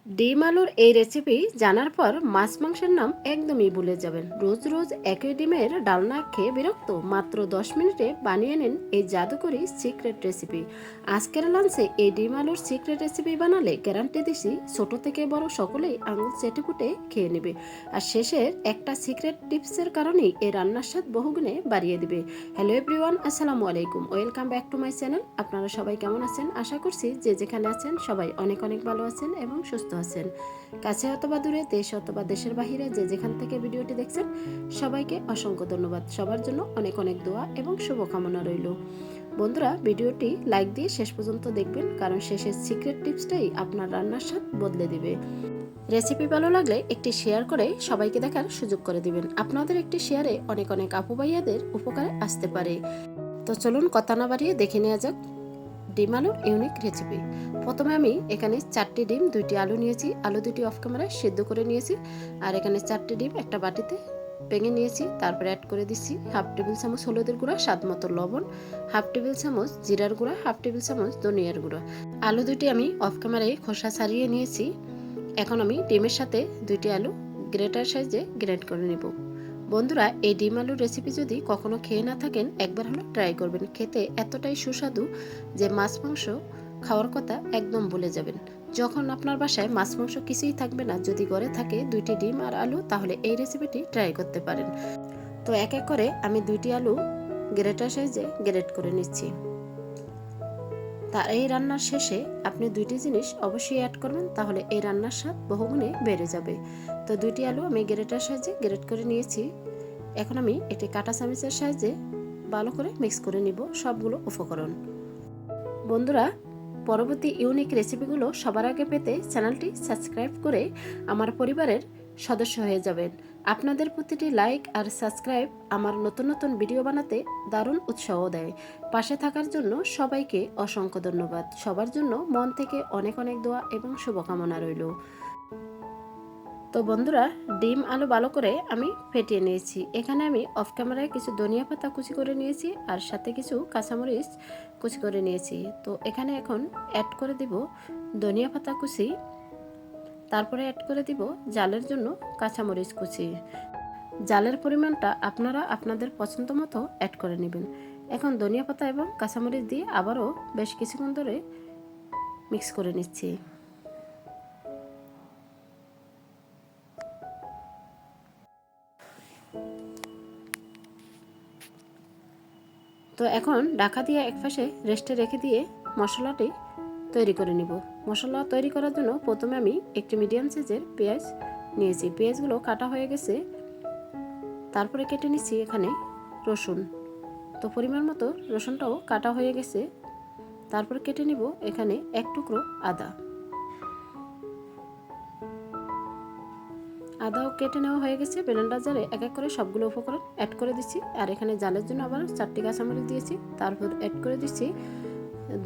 ডিম আলুর এই রেসিপি জানার পর মাছ মাংসের নাম একদমই ভুলে যাবেন। রোজ রোজ একই ডিমের ডালনা খেয়ে বিরক্ত? মাত্র 10 মিনিটে বানিয়ে নিন এই জাদুকরি সিক্রেট রেসিপি। আজকের লাঞ্চে এই ডিম আলুর সিক্রেট রেসিপি বানালে গ্যারান্টি দিছি ছোট থেকে বড় সকলেই আঙুল চেটেপুটে খেয়ে নেবে। আর শেষের একটা সিক্রেট টিপসের কারণেই এই রান্নার স্বাদ বহুগুণে বাড়িয়ে দিবে। হ্যালো এভরিওয়ান, আসসালামু আলাইকুম, welcome back to my channel. আপনারা সবাই কেমন আছেন? আশা করছি যে যেখানে আছেন সবাই অনেক অনেক ভালো আছেন এবং সুস্থ আছেন। কাছে অথবা দূরে, দেশ অথবা দেশের বাহিরে যে যেখান থেকে ভিডিওটি দেখছেন সবাইকে অসংখ্য ধন্যবাদ। সবার জন্য অনেক অনেক দোয়া এবং শুভকামনা রইল। বন্ধুরা, ভিডিওটি লাইক দিয়ে শেষ পর্যন্ত দেখবেন, কারণ শেষের সিক্রেট টিপসটাই আপনার রান্নার স্বাদ বদলে দিবে। রেসিপি ভালো লাগলে একটি শেয়ার করে সবাইকে দেখার সুযোগ করে দিবেন। আপনাদের একটি শেয়ারে অনেক অনেক আপু ভাইয়াদের উপকারে আসতে পারে। তো চলুন কথা না বাড়িয়ে দেখে নেওয়া যাক ডিম আলুর ইউনিক রেসিপি। প্রথমে আমি এখানে 4টি ডিম, 2টি আলু নিয়েছি। আলু 2টি অফ ক্যামেরায় সিদ্ধ করে নিয়েছি। আর এখানে 4টি ডিম একটা বাটিতে ভেঙে নিয়েছি। তারপরে অ্যাড করে দিচ্ছি হাফ টেবিল চামচ হলুদের গুঁড়া, স্বাদ মতো লবণ, হাফ টেবিল চামচ জিরার গুঁড়া, হাফ টেবিল চামচ ধনিয়ার গুঁড়া। আলু 2টি আমি অফ ক্যামেরায় খোসা ছাড়িয়ে নিয়েছি। এখন আমি ডিমের সাথে 2টি আলু গ্রেটার সাইজে গ্রেট করে নেব। বন্ধুরা, এই ডিম আলুর রেসিপি যদি কখনো খেয়ে না থাকেন একবার হলো ট্রাই করবেন। খেতে এতটাই সুস্বাদু যে মাছ মাংস খাওয়ার কথা একদম ভুলে যাবেন। যখন আপনার বাসায় মাছ মাংস কিছুই থাকবে না, যদি ঘরে থাকে 2টি ডিম আর আলু, তাহলে এই রেসিপিটি ট্রাই করতে পারেন। তো এক এক করে আমি 2টি আলু গ্রেটার সাইজে গ্রেট করে নিচ্ছি। তার এই রান্নার শেষে আপনি 2টি জিনিস অবশ্যই অ্যাড করবেন, তাহলে এই রান্নার স্বাদ বহুগুণে বেড়ে যাবে। তো 2টি আলু আমি গ্রেটার সাইজে গ্রেট করে নিয়েছি। এখন আমি একটি কাঁটা চামচের সাহায্যে ভালো করে মিক্স করে নিব সবগুলো উপকরণ। বন্ধুরা, পরবর্তী ইউনিক রেসিপিগুলো সবার আগে পেতে চ্যানেলটি সাবস্ক্রাইব করে আমার পরিবারের সদস্য হয়ে যাবেন। আপনাদের প্রতিটি লাইক আর সাবস্ক্রাইব আমার নতুন নতুন ভিডিও বানাতে দারুণ উৎসাহ দেয়। পাশে থাকার জন্য সবাইকে অসংখ্য ধন্যবাদ। সবার জন্য মন থেকে অনেক অনেক দোয়া এবং শুভকামনা রইল। তো বন্ধুরা, ডিম আলু ভালো করে আমি ফেটিয়ে নিয়েছি। এখানে আমি অফ ক্যামেরায় কিছু ধনিয়া পাতা কুচি করে নিয়েছি আর সাথে কিছু কাঁচামরিচ কুচি করে নিয়েছি। তো এখানে এখন অ্যাড করে দিব ধনিয়া পাতা কুচি, তারপরে অ্যাড করে দিব জালের জন্য কাঁচামরিচ কুচি। জালের পরিমাণটা আপনারা আপনাদের পছন্দ মতো অ্যাড করে নেবেন। এখন ধনিয়া পাতা এবং কাঁচামরিচ দিয়ে আবারও বেশ কিছুক্ষণ ধরে মিক্স করে নিচ্ছি। তো এখন ঢাকা দিয়ে একপাশে রেস্টে রেখে দিয়ে মশলাটি তৈরি করে নিব। মশলা তৈরি করার জন্য প্রথমে আমি একটি মিডিয়াম সাইজের পেঁয়াজ নিয়েছি। পেঁয়াজগুলো কাটা হয়ে গেছে। তারপরে কেটে নিচ্ছি এখানে রসুন। তো পরিমাণ মতো রসুনটাও কাটা হয়ে গেছে। তারপর কেটে নিব এখানে এক টুকরো আদা। আদাও কেটে নেওয়া হয়ে গেছে। ব্লেন্ডার জারে এক এক করে সবগুলো উপকরণ অ্যাড করে দিচ্ছি। আর এখানে জালের জন্য আবার 4টি কাঁচামরিচ দিয়েছি। তারপর অ্যাড করে দিচ্ছি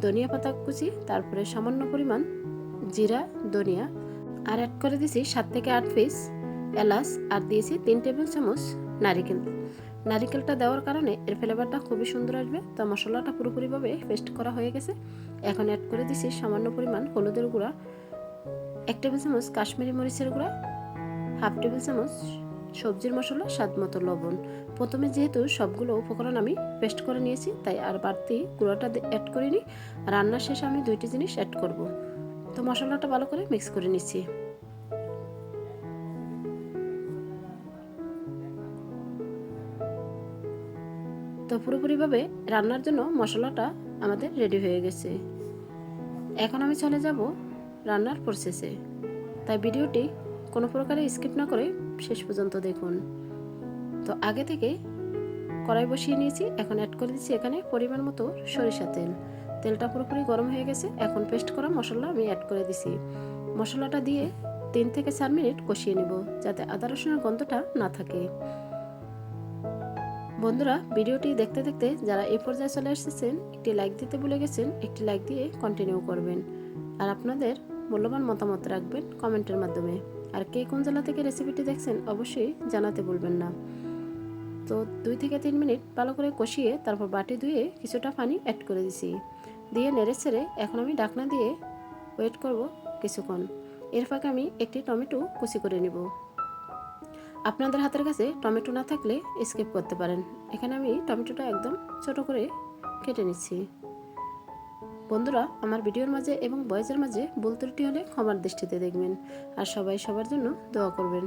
ধনিয়া পাতা কুচি, তারপরে সামান্য পরিমাণ জিরা, ধনিয়া, আর অ্যাড করে দিয়েছি 7 থেকে 8 পিস এলাচ, আর দিয়েছি 3 টেবিল চামচ নারিকেল। নারিকেলটা দেওয়ার কারণে এর ফ্লেভারটা খুবই সুন্দর আসবে। তো মশলাটা পুরোপুরিভাবে পেস্ট করা হয়ে গেছে। এখন অ্যাড করে দিচ্ছি সামান্য পরিমাণ হলুদের গুঁড়া, 1 টেবিল চামচ কাশ্মীরি মরিচের গুঁড়া, হাফ টেবিল চামচ সবজির মশলা, স্বাদ মতো লবণ। প্রথমে যেহেতু সবগুলো উপকরণ আমি পেস্ট করে নিয়েছি, তাই আর বাড়তি গুঁড়োটা অ্যাড করিনি। রান্নার শেষে আমি 2টি জিনিস অ্যাড করব। তো মশলাটা ভালো করে মিক্স করে নিচ্ছি। তো পুরোপুরিভাবে রান্নার জন্য মশলাটা আমাদের রেডি হয়ে গেছে। এখন আমি চলে যাব রান্নার প্রসেসে, তাই ভিডিওটি কোনো প্রকারে স্কিপ না করে শেষ পর্যন্ত দেখুন। তো আগে থেকে কড়াই বসিয়ে নিয়েছি। এখন অ্যাড করে দিচ্ছি এখানে পরিমাণ মতো সরিষা তেল। তেলটা পুরোপুরি গরম হয়ে গেছে। এখন পেস্ট করা মশলা আমি অ্যাড করে দিছি। মশলাটা দিয়ে 3 থেকে 4 মিনিট কষিয়ে নেব, যাতে আদা রসুনের গন্ধটা না থাকে। বন্ধুরা, ভিডিওটি দেখতে দেখতে যারা এই পর্যায়ে চলে এসেছেন একটি লাইক দিতে ভুলে গেছেন, একটি লাইক দিয়ে কন্টিনিউ করবেন। আর আপনাদের মূল্যবান মতামত রাখবেন কমেন্টের মাধ্যমে। আর কে কোন জেলা থেকে রেসিপিটি দেখছেন অবশ্যই জানাতে ভুলবেন না। তো 2 থেকে 3 মিনিট ভালো করে কষিয়ে তারপর বাটি ধুয়ে কিছুটা পানি অ্যাড করে দিছি। দিয়ে নেড়ে ছেড়ে এখন আমি ঢাকনা দিয়ে ওয়েট করব কিছুক্ষণ। এর ফাঁকে আমি একটি টমেটো কুচি করে নিব। আপনাদের হাতের কাছে টমেটো না থাকলে স্কিপ করতে পারেন। এখানে আমি টমেটোটা একদম ছোট করে কেটে নিচ্ছি। বন্ধুরা, আমার ভিডিওর মাঝে এবং ভয়েসের মাঝে ভুল ত্রুটি হলে ক্ষমার দৃষ্টিতে দেখবেন, আর সবাই সবার জন্য দোয়া করবেন।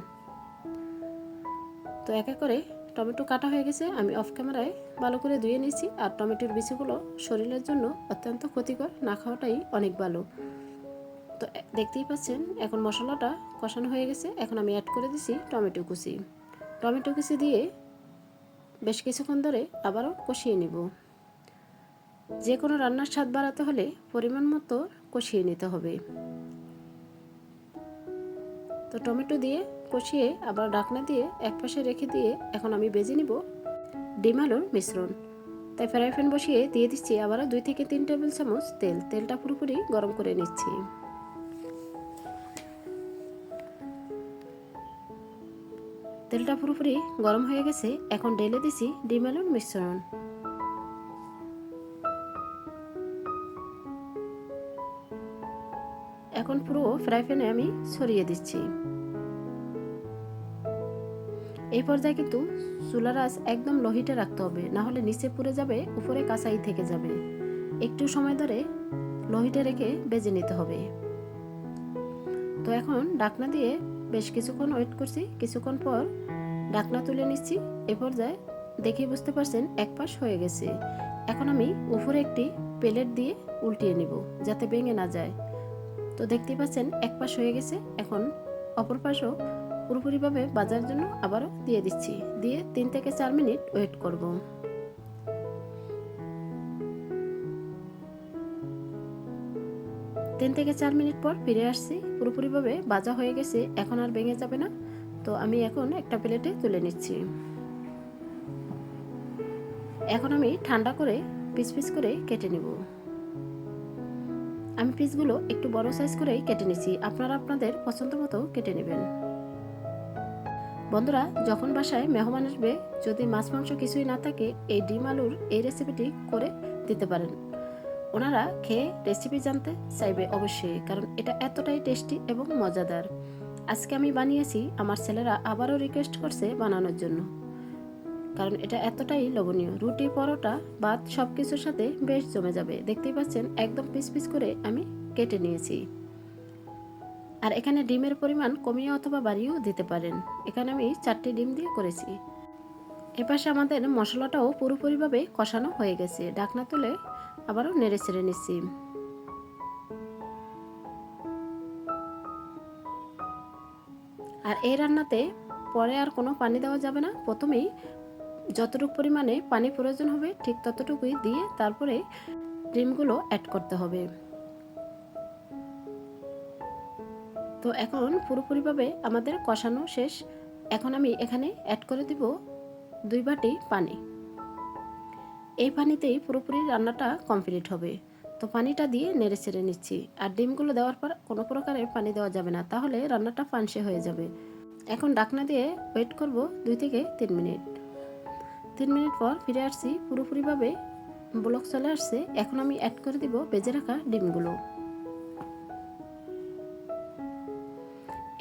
তো এক এক করে টমেটো কাটা হয়ে গেছে। আমি অফ ক্যামেরায় ভালো করে ধুয়ে নিয়েছি। আর টমেটোর বিচিগুলো শরীরের জন্য অত্যন্ত ক্ষতিকর, না খাওয়াটাই অনেক ভালো। তো দেখতেই পাচ্ছেন এখন মশলাটা কষানো হয়ে গেছে। এখন আমি অ্যাড করে দিছি টমেটো কুচি। টমেটো কুচি দিয়ে বেশ কিছুক্ষণ ধরে আবারও কষিয়ে নিব। যে কোনো রান্নার স্বাদ বাড়াতে হলে পরিমাণ মতো কষিয়ে নিতে হবে। তো টমেটো দিয়ে কষিয়ে আবার ঢাকনা দিয়ে একপাশে রেখে দিয়ে এখন আমি ভেজে নিব ডিম আলুর মিশ্রণ। তাই ফ্রাই প্যান বসিয়ে দিয়ে দিচ্ছি আবারও 2 থেকে 3 টেবিল চামচ তেল। তেলটা পুরোপুরি গরম করে নিচ্ছি। তেলটা পুরোপুরি গরম হয়ে গেছে। এখন ঢেলে দিছি ডিম আলুর মিশ্রণ। এখন পুরো ফ্রাই প্যানে আমি ছড়িয়ে দিচ্ছি। এই পর্যায়ে কিন্তু চুলার আঁচ একদম লো হিটে রাখতে হবে, না হলে নিচে পুড়ে যাবে, উপরে কাঁচাই থেকে যাবে। একটু সময় ধরে লো হিটে রেখে ভেজে নিতে হবে। তো এখন ঢাকনা দিয়ে বেশ কিছুক্ষণ ওয়েট করছি। কিছুক্ষণ পর ঢাকনা তুলে নিচ্ছি। এ পর্যায়ে দেখেই বুঝতে পারছেন এক পাশ হয়ে গেছে। এখন আমি উপরে একটি প্লেট দিয়ে উল্টিয়ে নিব যাতে ভেঙে না যায়। তো দেখতেই পাচ্ছেন এক পাশ হয়ে গেছে। এখন অপর পাশও পুরোপুরিভাবে ভাজার জন্য আবারও দিয়ে দিচ্ছি। দিয়ে 3 থেকে 4 মিনিট ওয়েট করব। 3 থেকে 4 মিনিট পর ফিরে আসছি। পুরোপুরিভাবে ভাজা হয়ে গেছে, এখন আর ভেঙে যাবে না। তো আমি এখন একটা প্লেটে তুলে নিচ্ছি। এখন আমি ঠান্ডা করে পিস পিস করে কেটে নেব। আমি পিসগুলো একটু বড় সাইজ করেই কেটে নিচ্ছি। আপনারা আপনাদের পছন্দ মতো কেটে নেবেন। বন্ধুরা, যখন বাসায় মেহমান আসবে, যদি মাছ মাংস কিছুই না থাকে, এই ডিম আলুর এই রেসিপিটি করে দিতে পারেন। ওনারা খেয়ে রেসিপি জানতে চাইবে অবশ্যই, কারণ এটা এতটাই টেস্টি এবং মজাদার। আজকে আমি বানিয়েছি, আমার ছেলেরা আবারও রিকোয়েস্ট করছে বানানোর জন্য, কারণ এটা এতটাই লোভনীয়। রুটি, পরোটা, ভাত সব কিছুর সাথে বেশ জমে যাবে। দেখতেই পাচ্ছেন একদম পিস পিস করে আমি কেটে নিয়েছি। আর এখানে ডিমের পরিমাণ কমিয়ে অথবা বাড়িয়েও দিতে পারেন। এখানে আমি 4টি ডিম দিয়ে করেছি। এপাশে আমাদের মশলাটাও পুরোপুরিভাবে কষানো হয়ে গেছে। ঢাকনা তুলে আবারও নেড়ে ছেড়ে নিচ্ছি। আর এই রান্নাতে পরে আর কোনো পানি দেওয়া যাবে না। প্রথমেই যতটুকু পরিমাণে পানি প্রয়োজন হবে ঠিক ততটুকুই দিয়ে তারপরে ডিমগুলো অ্যাড করতে হবে। তো এখন পুরোপুরিভাবে আমাদের কষানো শেষ। এখন আমি এখানে অ্যাড করে দিব 2 বাটি পানি। এই পানিতেই পুরোপুরি রান্নাটা কমপ্লিট হবে। তো পানিটা দিয়ে নেড়ে ছেড়ে নিচ্ছি। আর ডিমগুলো দেওয়ার পর কোনো প্রকারের পানি দেওয়া যাবে না, তাহলে রান্নাটা ফানসে হয়ে যাবে। এখন ঢাকনা দিয়ে ওয়েট করব 2 থেকে 3 মিনিট। 3 মিনিট পর ফিরে আসছি। পুরোপুরিভাবে ব্লক চলে আসছে। এখন আমি অ্যাড করে দিব ভেজে রাখা ডিমগুলো।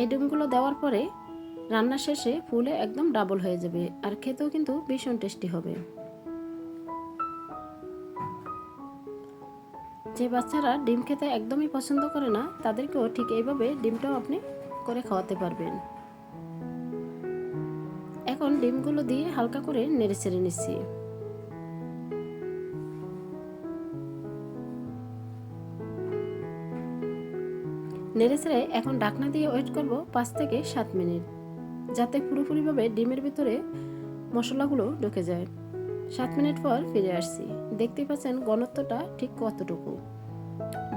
এই ডিমগুলো দেওয়ার পরে রান্না শেষে ফুলে একদম ডাবল হয়ে যাবে, আর খেতেও কিন্তু ভীষণ টেস্টি হবে। যে বাচ্চারা ডিম খেতে একদমই পছন্দ করে না, তাদেরকেও ঠিক এইভাবে ডিমটাও আপনি করে খাওয়াতে পারবেন। এখন ডিমগুলো দিয়ে হালকা করে নেড়ে ছেড়ে নিচ্ছি। নেড়ে ছেড়ে এখন ঢাকনা দিয়ে ওয়েট করব 5 থেকে 7 মিনিট, যাতে পুরোপুরিভাবে ডিমের ভিতরে মশলাগুলো ঢুকে যায়। 7 মিনিট পর ফিরে আসছি। দেখতেই পাচ্ছেন ঘনত্বটা ঠিক কতটুকু।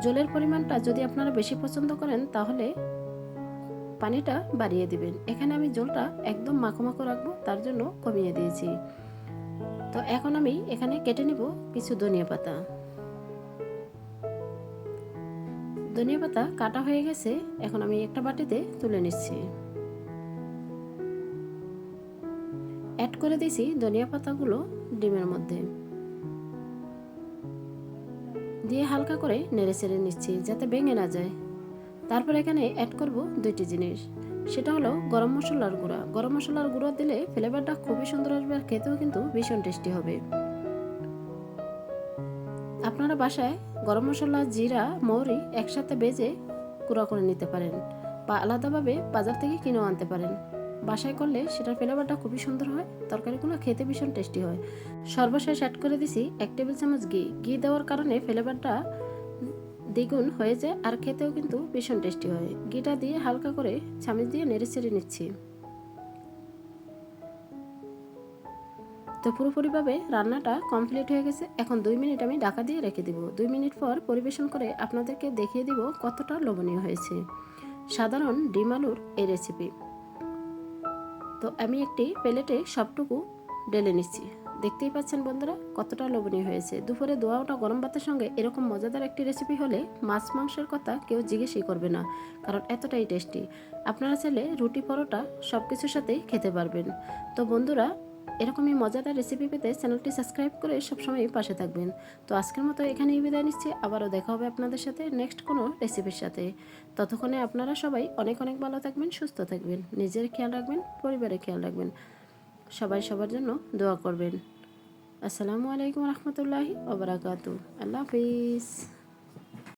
জলের পরিমাণটা যদি আপনারা বেশি পছন্দ করেন তাহলে পানিটা বাড়িয়ে দিবেন। এখানে আমি জলটা একদম মাখো মাখো রাখবো, তার জন্য কমিয়ে দিয়েছি। তো এখন আমি এখানে কেটে নিব কিছু ধনিয়া পাতা। ধনিয়া পাতা কাটা হয়ে গেছে। এখন আমি একটা বাটিতে তুলে নিচ্ছি। অ্যাড করে দিয়েছি ধনিয়া পাতাগুলো ডিমের মধ্যে দিয়ে হালকা করে নেড়ে ছেড়ে নিচ্ছি, যাতে ভেঙে না যায়। তারপর এখানে অ্যাড করব দুইটি জিনিস, সেটা হলো গরম মশলার গুঁড়া। গরম মশলার গুঁড়া দিলে ফ্লেভারটা খুবই সুন্দর আসবে আর খেতেও কিন্তু ভীষণ টেস্টি হবে। আপনারা বাসায় গরম মশলা, জিরা, মৌরি একসাথে ভেজে গুঁড়া করে নিতে পারেন বা আলাদাভাবে বাজার থেকে কিনেও আনতে পারেন। বাসায় করলে সেটার ফ্লেভারটা খুবই সুন্দর হয়, তরকারিগুলো খেতে ভীষণ টেস্টি হয়। সর্বশেষ অ্যাড করে দিছি 1 টেবিল চামচ ঘি। ঘি দেওয়ার কারণে ফ্লেভারটা দ্বিগুণ হয়ে যায় আর খেতেও কিন্তু ভীষণ টেস্টি হয়। ঘিটা দিয়ে হালকা করে চামচ দিয়ে নেড়ে চেড়ে নিচ্ছি। তো পুরোপুরিভাবে রান্নাটা কমপ্লিট হয়ে গেছে। এখন 2 মিনিট আমি ঢাকা দিয়ে রেখে দিব। 2 মিনিট পর পরিবেশন করে আপনাদেরকে দেখিয়ে দিব কতটা লোভনীয় হয়েছে সাধারণ ডিম আলুর এই রেসিপি। তো আমি একটি প্লেটে সবটুকু ঢেলে নিচ্ছি। দেখতেই পাচ্ছেন বন্ধুরা কতটা লোভনীয় হয়েছে। দুপুরে দোয়া ওঠা গরম ভাতের সঙ্গে এরকম মজাদার একটি রেসিপি হলে মাছ মাংসের কথা কেউ জিজ্ঞেসই করবে না, কারণ এতটাই টেস্টি। আপনারা চাইলে রুটি, পরোটা সব কিছুর সাথেই খেতে পারবেন। তো বন্ধুরা, এরকমই মজাদার রেসিপি পেতে চ্যানেলটি সাবস্ক্রাইব করে সবসময় পাশে থাকবেন। তো আজকের মতো এখানেই বিদায় নিচ্ছি। আবারও দেখা হবে আপনাদের সাথে নেক্সট কোনো রেসিপির সাথে। ততক্ষণে আপনারা সবাই অনেক অনেক ভালো থাকবেন, সুস্থ থাকবেন, নিজের খেয়াল রাখবেন, পরিবারের খেয়াল রাখবেন। সবাই সবার জন্য দোয়া করবেন। আসসালামু আলাইকুম রহমতুল্লাহি ওয়া বারাকাতুহু। আল্লাহ হাফিজ।